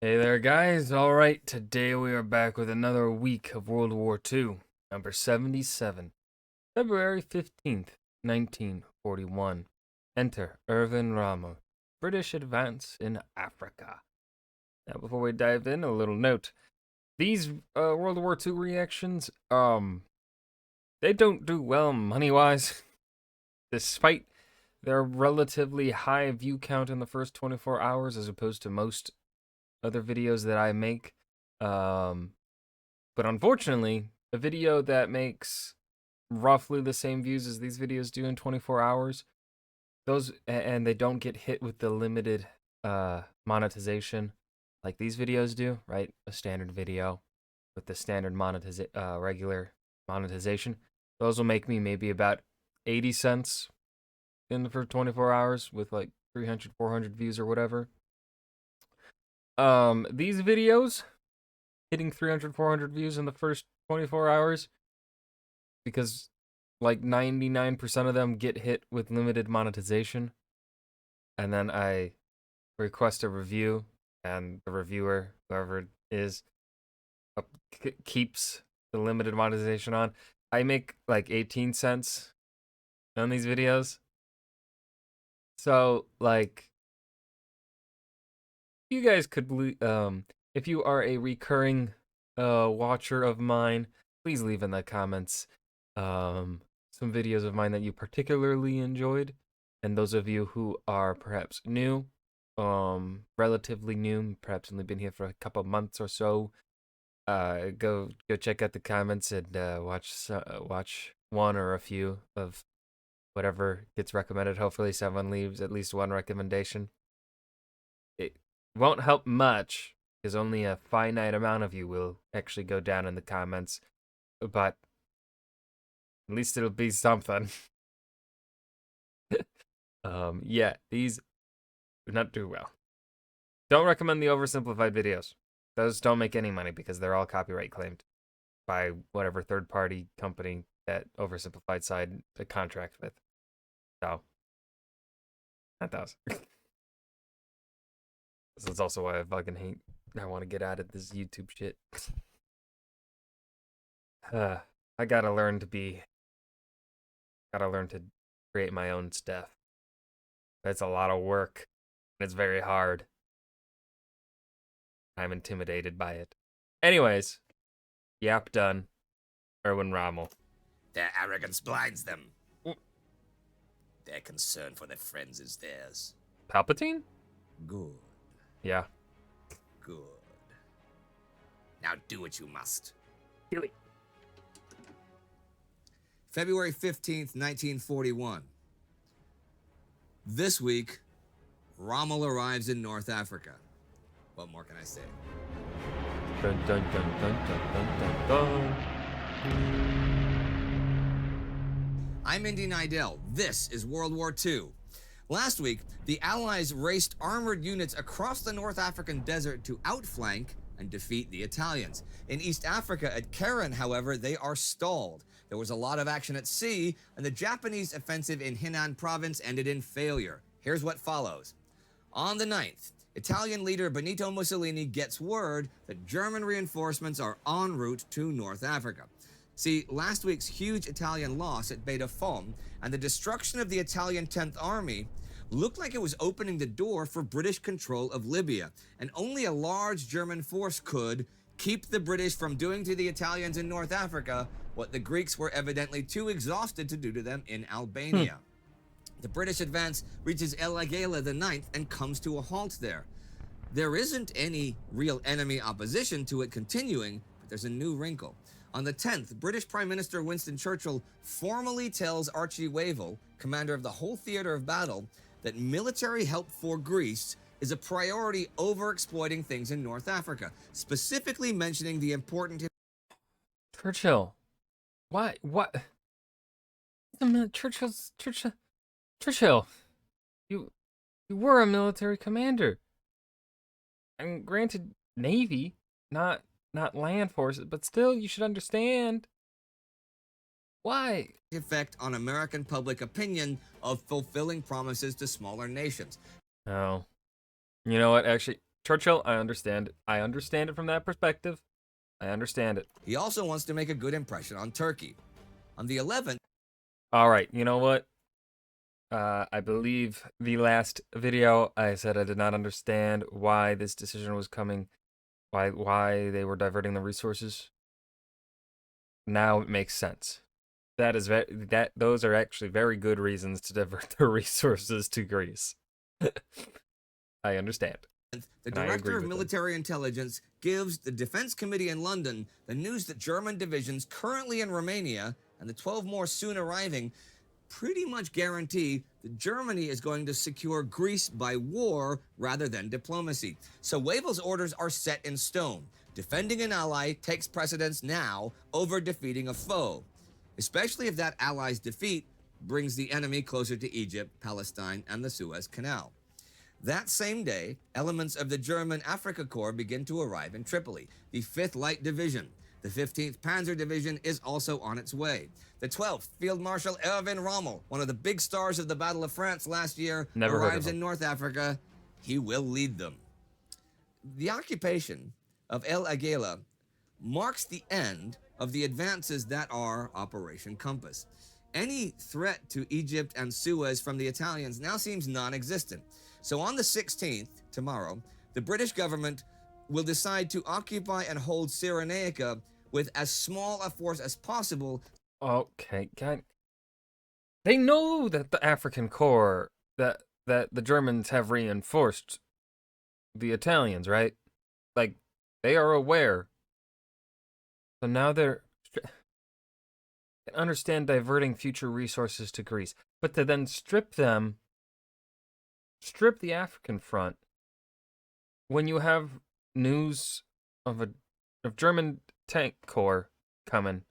Hey there, guys. All right, today we are back with another week of World War II, number 77, February 15th, 1941. Enter Erwin Rommel, British advance in Africa. Now, before we dive in, a little note. These World War II reactions, they don't do well money-wise, despite their relatively high view count in the first 24 hours as opposed to most other videos that I make. Um, but unfortunately, a video that makes roughly the same views as these videos do in 24 hours, and they don't get hit with the limited monetization like these videos do, right? A standard video with the standard regular monetization. Those will make me maybe about 80 cents in the first 24 hours with like 300, 400 views or whatever. These videos hitting 300, 400 views in the first 24 hours because like 99% of them get hit with limited monetization. And then I request a review, and the reviewer, whoever it is, keeps the limited monetization on. I make like 18 cents on these videos. So, like, you guys could, if you are a recurring watcher of mine, please leave in the comments some videos of mine that you particularly enjoyed. And those of you who are perhaps new, relatively new, perhaps only been here for a couple months or so, go check out the comments and watch one or a few of whatever gets recommended. Hopefully, someone leaves at least one recommendation. It won't help much because only a finite amount of you will actually go down in the comments, but at least it'll be something. Yeah, these do not do well. Don't recommend the oversimplified videos. Those don't make any money because they're all copyright claimed by whatever third-party company that oversimplified signed a contract with. So, not those. This is also why I fucking hate. I want to get out of this YouTube shit. I gotta learn to create my own stuff. It's a lot of work. It's very hard. I'm intimidated by it. Anyways, yap done. Erwin Rommel. Their arrogance blinds them. Their concern for their friends is theirs. Palpatine? Good, Yeah. good. Now do what you must. Do it. February 15th, 1941. This week, Rommel arrives in North Africa. What more can I say? Dun, dun, dun, dun, dun, dun, dun. I'm Indy Nidell. This is World War II. Last week, the Allies raced armored units across the North African desert to outflank and defeat the Italians. In East Africa at Keren, however, they are stalled. There was a lot of action at sea, and the Japanese offensive in Henan province ended in failure. Here's what follows. On the 9th, Italian leader Benito Mussolini gets word that German reinforcements are en route to North Africa. See, last week's huge Italian loss at Baie de Fom and the destruction of the Italian 10th Army looked like it was opening the door for British control of Libya, and only a large German force could keep the British from doing to the Italians in North Africa what the Greeks were evidently too exhausted to do to them in Albania. The British advance reaches El Agheila the 9th and comes to a halt there. There isn't any real enemy opposition to it continuing, but there's a new wrinkle. On the 10th, British Prime Minister Winston Churchill formally tells Archie Wavell, commander of the whole theater of battle, that military help for Greece is a priority over exploiting things in North Africa, specifically mentioning the important... Churchill. Why? What? Wait a minute, Churchill. You were a military commander. And granted, Navy, not land forces, but still, you should understand. Why? effect on American public opinion of fulfilling promises to smaller nations. Oh. You know what? Actually, Churchill, I understand it. I understand it from that perspective. I understand it. He also wants to make a good impression on Turkey. On the 11th, All right, you know what? I believe the last video I said I did not understand why this decision was coming, why they were diverting the resources. Now it makes sense. Those are actually very good reasons to divert the resources to Greece. I understand. the And I agree Director of with them. Military Intelligence gives the Defense Committee in London the news that German divisions currently in Romania and the 12 more soon arriving pretty much guarantee that Germany is going to secure Greece by war rather than diplomacy. So Wavell's orders are set in stone. Defending an ally takes precedence now over defeating a foe, especially if that ally's defeat brings the enemy closer to Egypt, Palestine, and the Suez Canal. That same day, elements of the German Afrika Korps begin to arrive in Tripoli. The 5th Light Division, the 15th Panzer Division is also on its way. The 12th Field Marshal Erwin Rommel, one of the big stars of the Battle of France last year, Never heard of arrives him. in North Africa. He will lead them. The occupation of El Agheila marks the end of the advances that are Operation Compass. Any threat to Egypt and Suez from the Italians now seems non-existent. So on the 16th, tomorrow, the British government will decide to occupy and hold Cyrenaica with as small a force as possible. Okay, God. They know that the African Corps, that the Germans have reinforced the Italians, right? Like, they are aware. So now they're can understand diverting future resources to Greece, but to then strip the African front when you have news of German tank corps coming.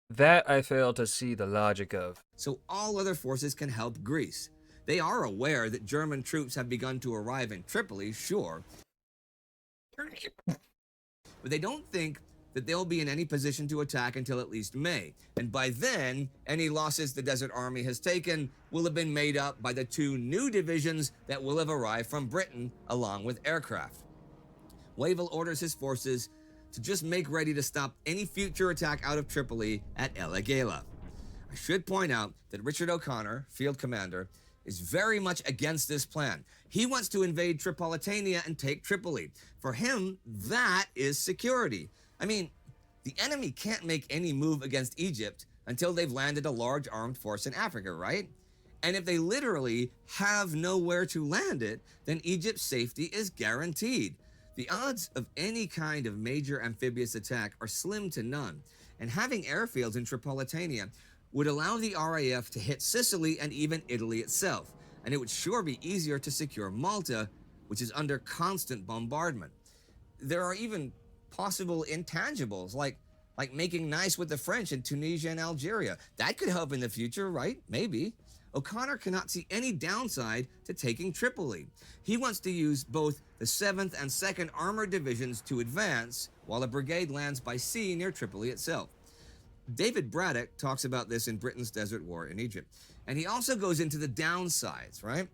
That I fail to see the logic of. So all other forces can help Greece. They are aware that German troops have begun to arrive in Tripoli, sure, but they don't think that they'll be in any position to attack until at least May. And by then, any losses the Desert Army has taken will have been made up by the 2 new divisions that will have arrived from Britain along with aircraft. Wavell orders his forces to just make ready to stop any future attack out of Tripoli at El Agheila. I should point out that Richard O'Connor, field commander, is very much against this plan. He wants to invade Tripolitania and take Tripoli. For him, that is security. I mean, the enemy can't make any move against Egypt until they've landed a large armed force in Africa, right? And if they literally have nowhere to land it, then Egypt's safety is guaranteed. The odds of any kind of major amphibious attack are slim to none, and having airfields in Tripolitania would allow the RAF to hit Sicily and even Italy itself, and it would sure be easier to secure Malta, which is under constant bombardment. There are even possible intangibles, like making nice with the French in Tunisia and Algeria. That could help in the future, right? Maybe. O'Connor cannot see any downside to taking Tripoli. He wants to use both the 7th and 2nd Armored Divisions to advance, while a brigade lands by sea near Tripoli itself. David Braddock talks about this in Britain's Desert War in Egypt. And he also goes into the downsides, right?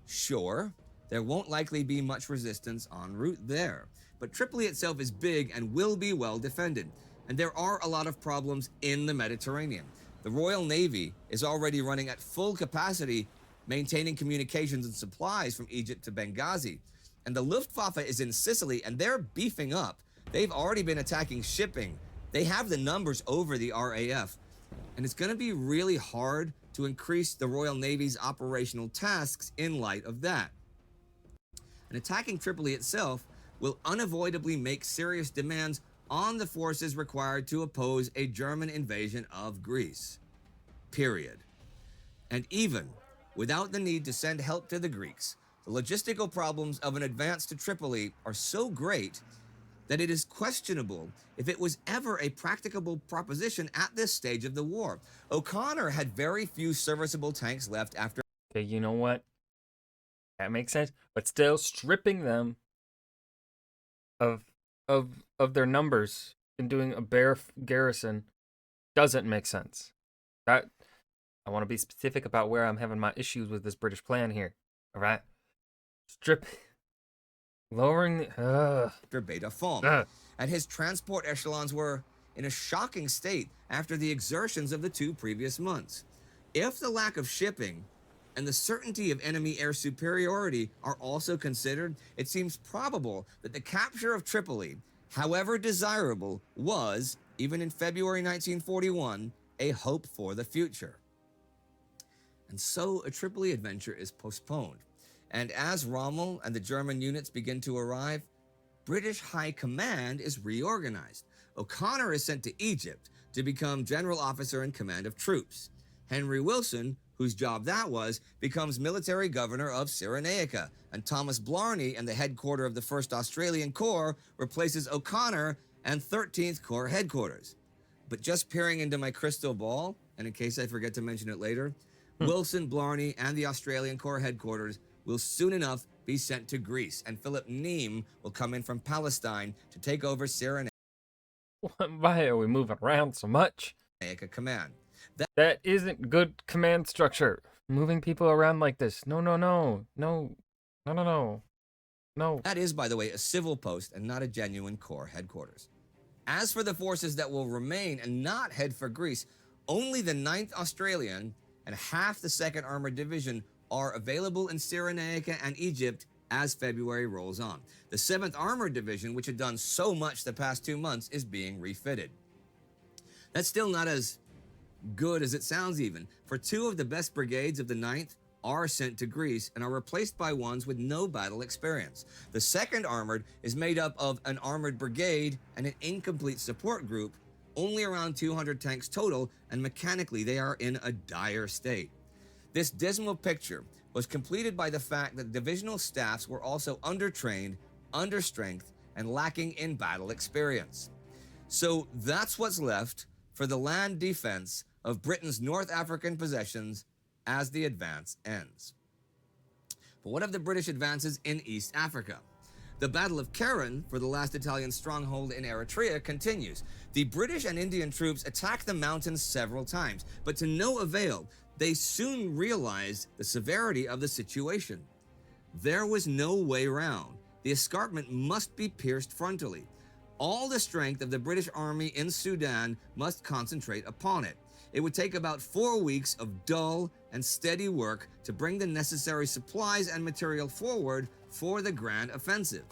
Sure, there won't likely be much resistance en route there, but Tripoli itself is big and will be well defended. And there are a lot of problems in the Mediterranean. The Royal Navy is already running at full capacity, maintaining communications and supplies from Egypt to Benghazi. And the Luftwaffe is in Sicily, and they're beefing up. They've already been attacking shipping. They have the numbers over the RAF. And it's going to be really hard to increase the Royal Navy's operational tasks in light of that. And attacking Tripoli itself will unavoidably make serious demands on the forces required to oppose a German invasion of Greece. Period. And even without the need to send help to the Greeks, the logistical problems of an advance to Tripoli are so great that it is questionable if it was ever a practicable proposition at this stage of the war. O'Connor had very few serviceable tanks left after. Okay, you know what? That makes sense. But still, stripping them of their numbers and doing a bare garrison doesn't make sense. That I want to be specific about where I'm having my issues with this British plan here. All right, Lowering the. Beta Form, Ugh. and his transport echelons were in a shocking state after the exertions of the 2 previous months. If the lack of shipping and the certainty of enemy air superiority are also considered, it seems probable that the capture of Tripoli, however desirable, was, even in February 1941, a hope for the future. And so a Tripoli adventure is postponed. And as Rommel and the German units begin to arrive, British High Command is reorganized. O'Connor is sent to Egypt to become General Officer in Command of Troops. Henry Wilson, whose job that was, becomes Military Governor of Cyrenaica, and Thomas Blarney and the headquarters of the 1st Australian Corps replaces O'Connor and 13th Corps headquarters. But just peering into my crystal ball, and in case I forget to mention it later, Wilson, Blarney, and the Australian Corps headquarters will soon enough be sent to Greece, and Philip Neame will come in from Palestine to take over Cyrenaica Why are we moving around so much? Command. That isn't good command structure. Moving people around like this. No. That is, by the way, a civil post and not a genuine Corps headquarters. As for the forces that will remain and not head for Greece, only the 9th Australian and half the 2nd Armored Division are available in Cyrenaica and Egypt as February rolls on. The 7th Armored Division, which had done so much the past 2 months, is being refitted. That's still not as good as it sounds even, for 2 of the best brigades of the 9th are sent to Greece and are replaced by ones with no battle experience. The 2nd Armored is made up of an armored brigade and an incomplete support group, only around 200 tanks total, and mechanically they are in a dire state. This dismal picture was completed by the fact that divisional staffs were also undertrained, understrength, and lacking in battle experience. So that's what's left for the land defense of Britain's North African possessions as the advance ends. But what of the British advances in East Africa? The Battle of Keren, for the last Italian stronghold in Eritrea, continues. The British and Indian troops attack the mountains several times, but to no avail. They soon realized the severity of the situation. There was no way round. The escarpment must be pierced frontally. All the strength of the British Army in Sudan must concentrate upon it. It would take about 4 weeks of dull and steady work to bring the necessary supplies and material forward for the grand offensive.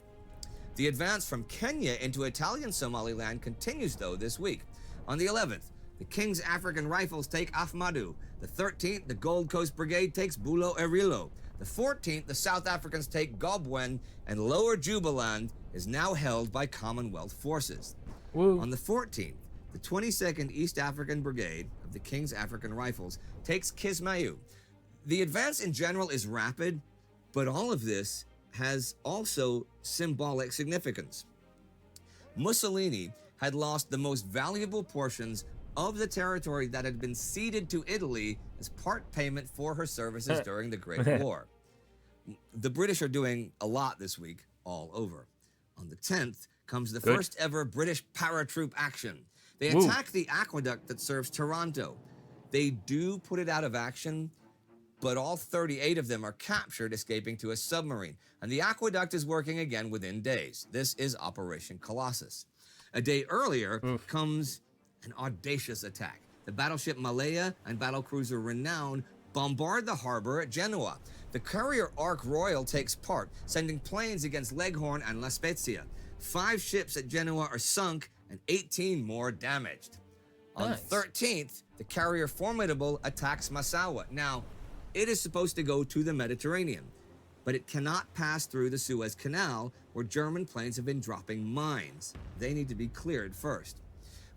The advance from Kenya into Italian Somaliland continues, though, this week. On the 11th, the King's African Rifles take Afmadu. The 13th, the Gold Coast Brigade takes Bulo Erilo. The 14th, the South Africans take Gobwen, and Lower Jubaland is now held by Commonwealth forces. Woo. On the 14th, the 22nd East African Brigade of the King's African Rifles takes Kismayu. The advance in general is rapid, but all of this has also symbolic significance. Mussolini had lost the most valuable portions of the territory that had been ceded to Italy as part payment for her services during the Great War. The British are doing a lot this week, all over. On the 10th comes the first ever British paratroop action. They attack the aqueduct that serves Taranto. They do put it out of action, but all 38 of them are captured, escaping to a submarine, and the aqueduct is working again within days. This is Operation Colossus. A day earlier comes an audacious attack. The battleship Malaya and battlecruiser Renown bombard the harbor at Genoa. The carrier Ark Royal takes part, sending planes against Leghorn and La Spezia. 5 ships at Genoa are sunk and 18 more damaged. On the 13th, the carrier Formidable attacks Massawa. Now, it is supposed to go to the Mediterranean, but it cannot pass through the Suez Canal, where German planes have been dropping mines. They need to be cleared first.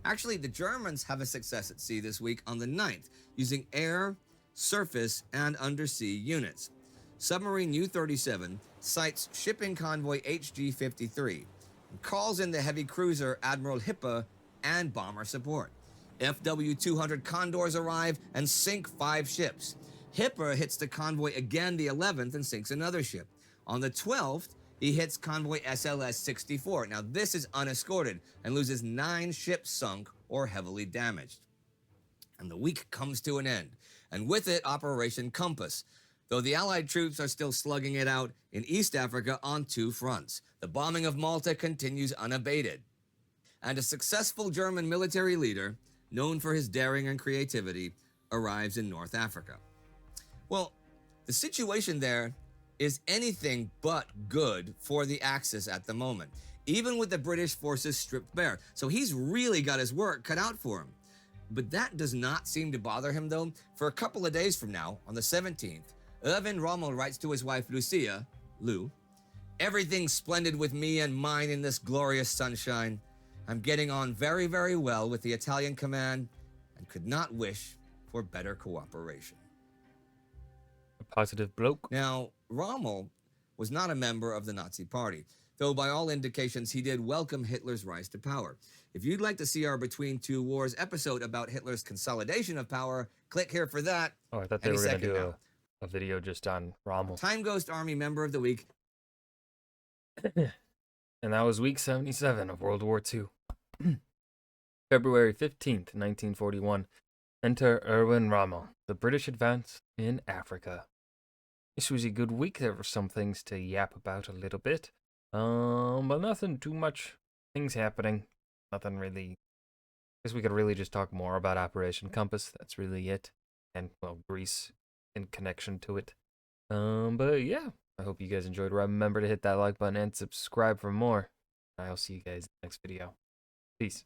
Actually, the Germans have a success at sea this week on the 9th, using air, surface, and undersea units. Submarine U-37 sights shipping convoy HG-53 and calls in the heavy cruiser Admiral Hippa and bomber support. FW-200 Condors arrive and sink 5 ships. Hipper hits the convoy again the 11th and sinks another ship. On the 12th, he hits convoy SLS-64. Now this is unescorted and loses 9 ships sunk or heavily damaged. And the week comes to an end, and with it Operation Compass. though the Allied troops are still slugging it out in East Africa on two fronts. The bombing of Malta continues unabated. And a successful German military leader, known for his daring and creativity, arrives in North Africa. Well, the situation there is anything but good for the Axis at the moment, even with the British forces stripped bare. So he's really got his work cut out for him. But that does not seem to bother him, though. For a couple of days from now, on the 17th, Erwin Rommel writes to his wife Lucia, Lou, "Everything's splendid with me and mine in this glorious sunshine. I'm getting on very, very well with the Italian command and could not wish for better cooperation." A positive bloke. Now, Rommel was not a member of the Nazi Party, though by all indications he did welcome Hitler's rise to power. If you'd like to see our Between Two Wars episode about Hitler's consolidation of power, click here for that. Oh, I thought they were going to do a video just on Rommel. Time Ghost Army Member of the Week. And that was week 77 of World War II. February 15th, 1941. Enter Erwin Rommel, the British advance in Africa. This was a good week. There were some things to yap about a little bit. But nothing too much things happening. Nothing really. I guess we could really just talk more about Operation Compass. That's really it. And, well, Greece in connection to it. But yeah, I hope you guys enjoyed. Remember to hit that like button and subscribe for more. I'll see you guys in the next video. Peace.